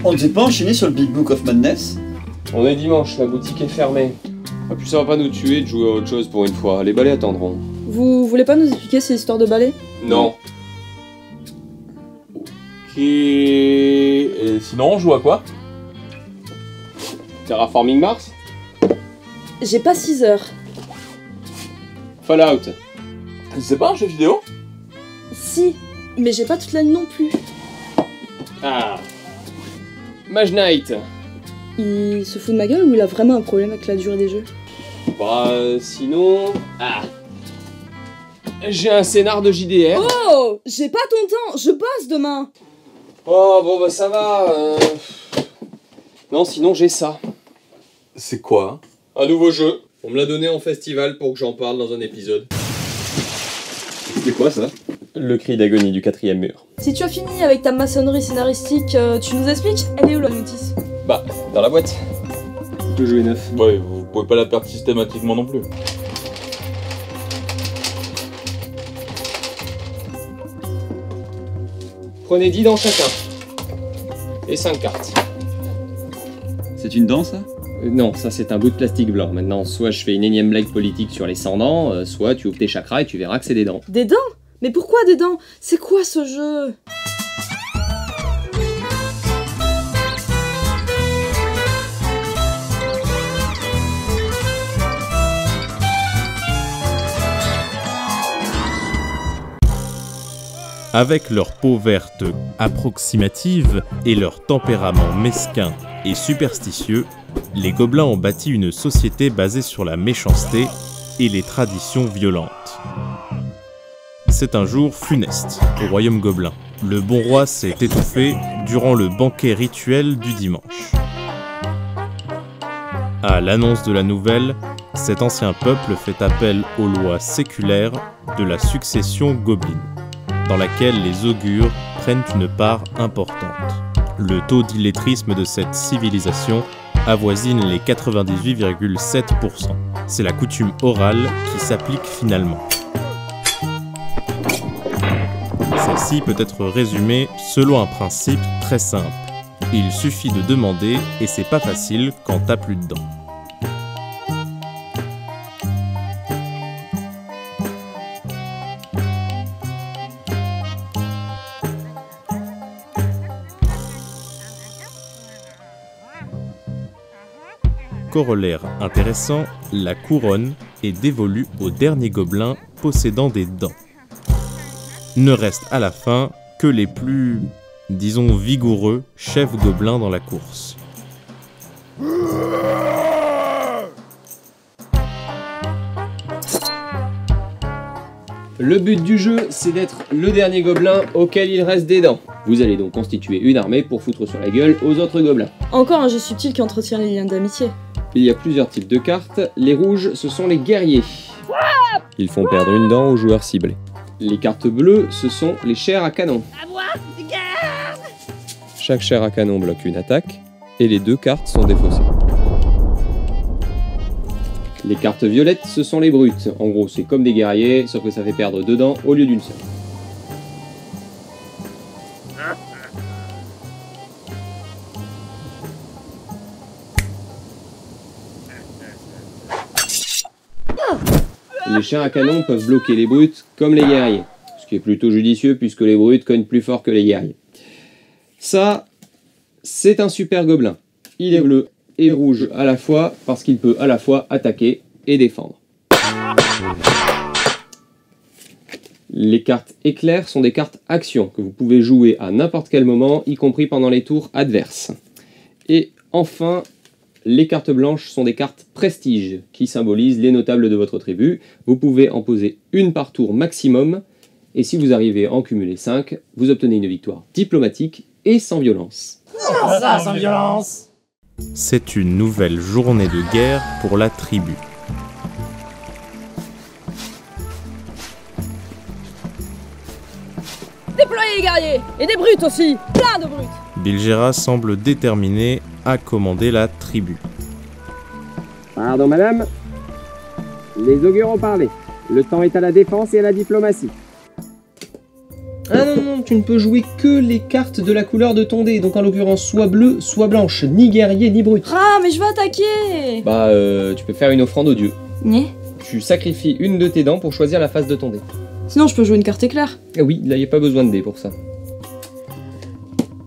On ne s'est pas enchaîné sur le Big Book of Madness? On est dimanche, la boutique est fermée. Ah, puis ça va pas nous tuer de jouer à autre chose pour une fois, les balais attendront. Vous voulez pas nous expliquer ces histoires de balais? Non. Ok... Et sinon, on joue à quoi? Terraforming Mars? J'ai pas 6 heures. Fallout? C'est pas un jeu vidéo? Si, mais j'ai pas toute la nuit non plus. Ah. Mage Knight? Il se fout de ma gueule ou il a vraiment un problème avec la durée des jeux? Bah, sinon... Ah. J'ai un scénar de JDR. Oh! J'ai pas ton temps, je bosse demain! Oh, bon bah ça va. Non, sinon j'ai ça. C'est quoi? Un nouveau jeu. On me l'a donné en festival pour que j'en parle dans un épisode. C'est quoi ça? Le cri d'agonie du 4e mur. Si tu as fini avec ta maçonnerie scénaristique, tu nous expliques? Elle est où la notice? Bah, dans la boîte. Le jeu est neuf. Ouais, vous pouvez pas la perdre systématiquement non plus. Prenez 10 dans chacun. Et 5 cartes. C'est une dent ça? Non, ça c'est un bout de plastique blanc. Maintenant, soit je fais une énième blague politique sur les 100 dents, soit tu ouvres tes chakras et tu verras que c'est des dents. Des dents? Mais pourquoi des dents? C'est quoi ce jeu? Avec leur peau verte approximative et leur tempérament mesquin et superstitieux, les gobelins ont bâti une société basée sur la méchanceté et les traditions violentes. C'est un jour funeste au royaume gobelin. Le bon roi s'est étouffé durant le banquet rituel du dimanche. À l'annonce de la nouvelle, cet ancien peuple fait appel aux lois séculaires de la succession gobeline, dans laquelle les augures prennent une part importante. Le taux d'illettrisme de cette civilisation avoisine les 98,7%. C'est la coutume orale qui s'applique finalement. Celle-ci peut être résumée selon un principe très simple. Il suffit de demander et c'est pas facile quand t'as plus de dents. Corollaire intéressant, la couronne est dévolue au dernier gobelin possédant des dents. Ne restent à la fin que les plus, disons, vigoureux chefs gobelins dans la course. Le but du jeu, c'est d'être le dernier gobelin auquel il reste des dents. Vous allez donc constituer une armée pour foutre sur la gueule aux autres gobelins. Encore un jeu subtil qui entretient les liens d'amitié. Il y a plusieurs types de cartes. Les rouges, ce sont les guerriers. Ils font perdre une dent aux joueurs ciblés. Les cartes bleues, ce sont les chairs à canon. Chaque chair à canon bloque une attaque, et les 2 cartes sont défaussées. Les cartes violettes, ce sont les brutes. En gros, c'est comme des guerriers, sauf que ça fait perdre 2 dents au lieu d'une seule. Les chiens à canon peuvent bloquer les brutes comme les guerriers, ce qui est plutôt judicieux puisque les brutes cognent plus fort que les guerriers. Ça, c'est un super gobelin. Il est bleu et rouge à la fois parce qu'il peut à la fois attaquer et défendre. Les cartes éclairs sont des cartes action que vous pouvez jouer à n'importe quel moment, y compris pendant les tours adverses. Et enfin, les cartes blanches sont des cartes prestige qui symbolisent les notables de votre tribu. Vous pouvez en poser une par tour maximum et si vous arrivez à en cumuler 5, vous obtenez une victoire diplomatique et sans violence. Ça, sans violence! C'est une nouvelle journée de guerre pour la tribu. Déployez les guerriers! Et des brutes aussi! Plein de brutes! Bilgera semble déterminé à commander la tribu. Pardon madame, les augures ont parlé. Le temps est à la défense et à la diplomatie. Ah non, tu ne peux jouer que les cartes de la couleur de ton dé, donc en l'occurrence soit bleue, soit blanche, ni guerrier, ni brut. Ah, mais je vais attaquer. Bah, tu peux faire une offrande au dieu. Né. Tu sacrifies une de tes dents pour choisir la face de ton dé. Sinon, je peux jouer une carte éclair. Ah oui, là, il n'y a pas besoin de dé pour ça.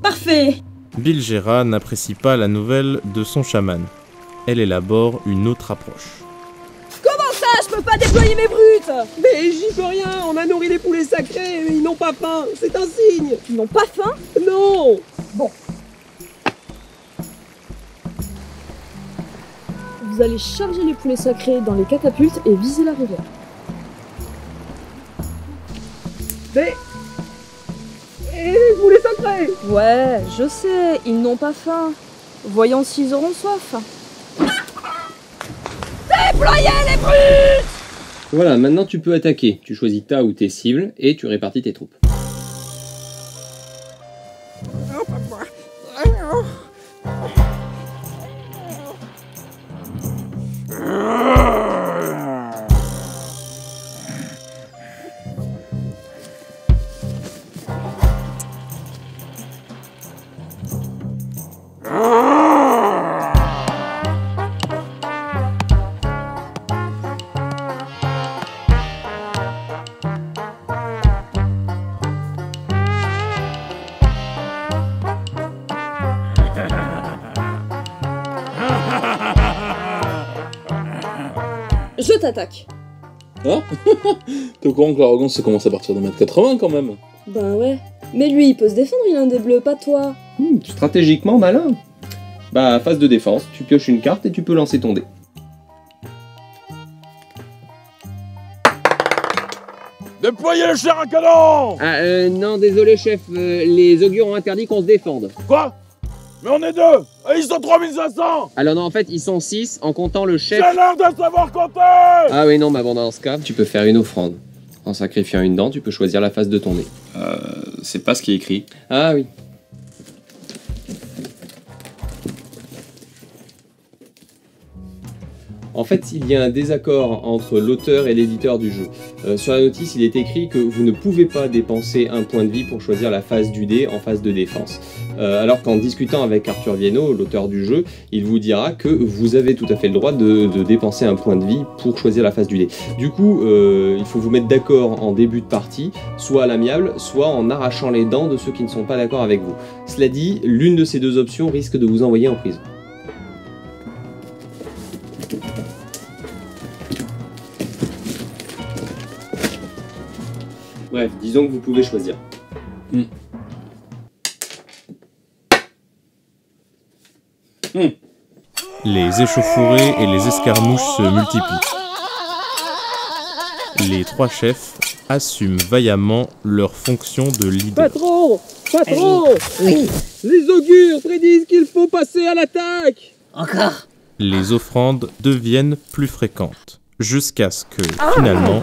Parfait. Bilgera n'apprécie pas la nouvelle de son chaman. Elle élabore une autre approche. Ah, je peux pas déployer mes brutes. Mais j'y peux rien, on a nourri les poulets sacrés, mais ils n'ont pas faim, c'est un signe. Ils n'ont pas faim. Non. Bon. Vous allez charger les poulets sacrés dans les catapultes et viser la rivière. Mais... Et les poulets sacrés. Ouais, je sais, ils n'ont pas faim. Voyons s'ils auront soif. Déployez les brutes! Voilà, maintenant tu peux attaquer. Tu choisis ta ou tes cibles et tu répartis tes troupes. Je t'attaque. Hein? T'es au courant que l'arrogance ça commence à partir de 1m80 quand même? Ben ouais. Mais lui, il peut se défendre, il a un des bleus, pas toi. Stratégiquement malin. Bah, phase de défense, tu pioches une carte et tu peux lancer ton dé. Déployez le chair à canon! Ah, non, désolé chef, les augures ont interdit qu'on se défende. Quoi? Mais on est deux! Et ils sont 3500! Alors non, en fait, ils sont 6 en comptant le chef. J'ai l'air de savoir compter! Ah oui, non, mais bon, dans ce cas, tu peux faire une offrande. En sacrifiant une dent, tu peux choisir la face de ton nez. C'est pas ce qui est écrit. Ah oui. En fait, il y a un désaccord entre l'auteur et l'éditeur du jeu. Sur la notice, il est écrit que vous ne pouvez pas dépenser un point de vie pour choisir la phase du dé en phase de défense. Alors qu'en discutant avec Arthur Vieno, l'auteur du jeu, il vous dira que vous avez tout à fait le droit de dépenser un point de vie pour choisir la phase du dé. Du coup, il faut vous mettre d'accord en début de partie, soit à l'amiable, soit en arrachant les dents de ceux qui ne sont pas d'accord avec vous. Cela dit, l'une de ces deux options risque de vous envoyer en prison. Bref, disons que vous pouvez choisir. Les échauffourées et les escarmouches se multiplient. Les trois chefs assument vaillamment leur fonction de leader. Patron! Patron! Oui, Les augures prédisent qu'il faut passer à l'attaque! encore. Les offrandes deviennent plus fréquentes, jusqu'à ce que, finalement,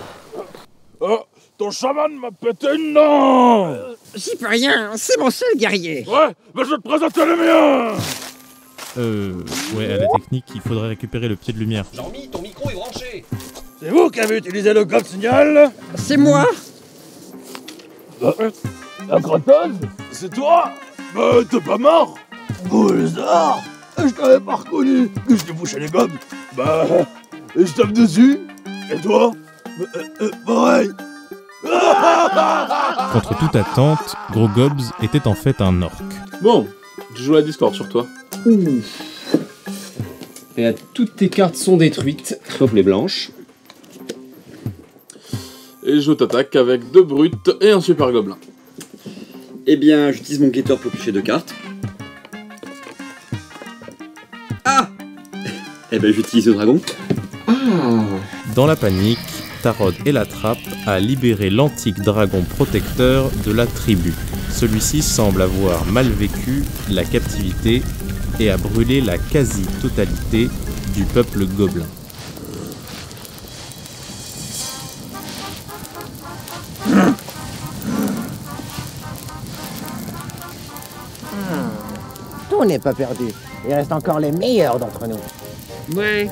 Oh, ton chaman m'a pété une dent! J'y peux rien, c'est mon seul guerrier. Ouais, mais je vais te présenter le mien! ouais, à la technique, il faudrait récupérer le pied de lumière. Jean-Mi, ton micro est branché! C'est vous qui avez utilisé le code signal? C'est moi. La crotteuse? C'est toi? Bah, t'es pas mort? Oh, les arts! Je t'avais pas reconnu! Je t'ai bouché les gobes! Bah, et je tape dessus? Et toi? Pareil! Contre toute attente, Gros Gobs était en fait un orc. Bon, je joue à Discord sur toi. Et là, toutes tes cartes sont détruites, sauf les blanches. Et je t'attaque avec 2 brutes et un super gobelin. Eh bien, j'utilise mon guetteur pour piocher 2 cartes. Ah! Eh ben, j'utilise le dragon. Dans la panique, Tarod Elatrap a libéré l'antique dragon protecteur de la tribu. Celui-ci semble avoir mal vécu la captivité et a brûlé la quasi-totalité du peuple gobelin. Tout n'est pas perdu. Il reste encore les meilleurs d'entre nous. Ouais,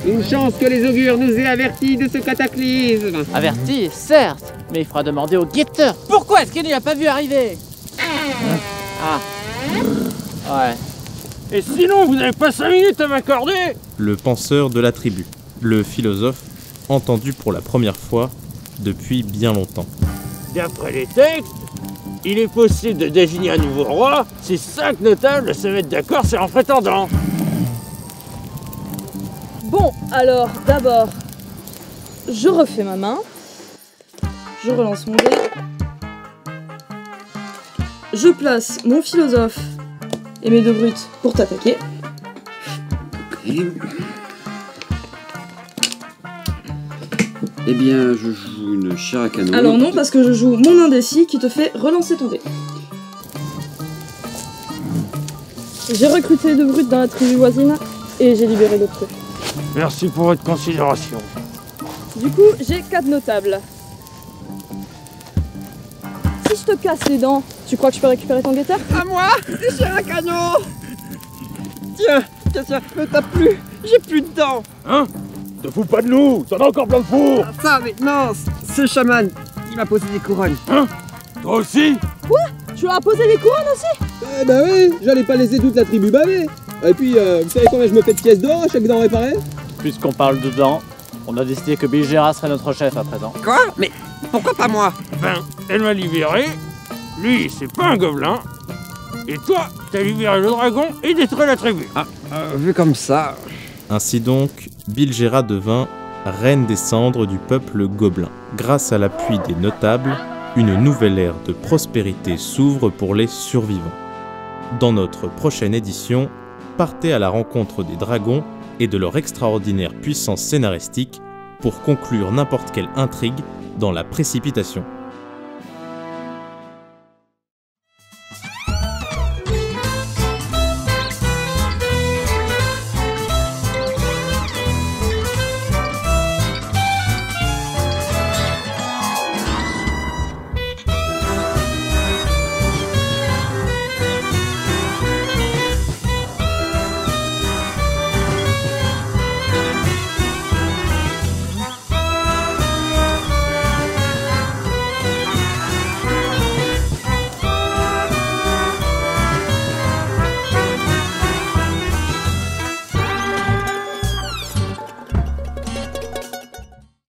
une chance que les augures nous aient avertis de ce cataclysme. Averti, certes, Mais il faudra demander au guetteur. Pourquoi est-ce qu'il ne l'a pas vu arriver? Ah. Ouais. Et sinon, vous n'avez pas 5 minutes à m'accorder? Le penseur de la tribu, le philosophe, entendu pour la première fois depuis bien longtemps. D'après les textes, il est possible de désigner un nouveau roi si 5 notables se mettent d'accord sur un prétendant. Bon, alors, d'abord, je refais ma main. Je relance mon dé. Je place mon philosophe et mes 2 brutes pour t'attaquer. Eh bien, je joue une chair à canon. Alors non, parce que je joue mon indécis qui te fait relancer ton dé. J'ai recruté 2 brutes dans la tribu voisine et j'ai libéré d'autres trucs. Merci pour votre considération. Du coup, j'ai 4 notables. Si je te casse les dents, tu crois que je peux récupérer ton guetteur? À moi, des chairs à canon. Tiens, ne tape plus, j'ai plus de dents. Hein? Te fous pas de nous, t'en as encore plein de four. Ça, mais non, c'est le chaman, il m'a posé des couronnes. Hein? Toi aussi? Quoi? Tu leur as posé les couronnes aussi? Eh bah oui, j'allais pas laisser toute la tribu baver. Et puis, vous savez combien je me fais de pièces d'or à chaque dent réparée? Puisqu'on parle de dents, on a décidé que Bilgera serait notre chef à présent. Quoi? Mais pourquoi pas moi? Ben, elle m'a libéré. Lui, c'est pas un gobelin. Et toi, t'as libéré le dragon et détruit la tribu. Ah, vu comme ça... Ainsi donc, Bilgera devint reine des cendres du peuple gobelin. Grâce à l'appui des notables, une nouvelle ère de prospérité s'ouvre pour les survivants. Dans notre prochaine édition, partez à la rencontre des dragons et de leur extraordinaire puissance scénaristique pour conclure n'importe quelle intrigue dans la précipitation.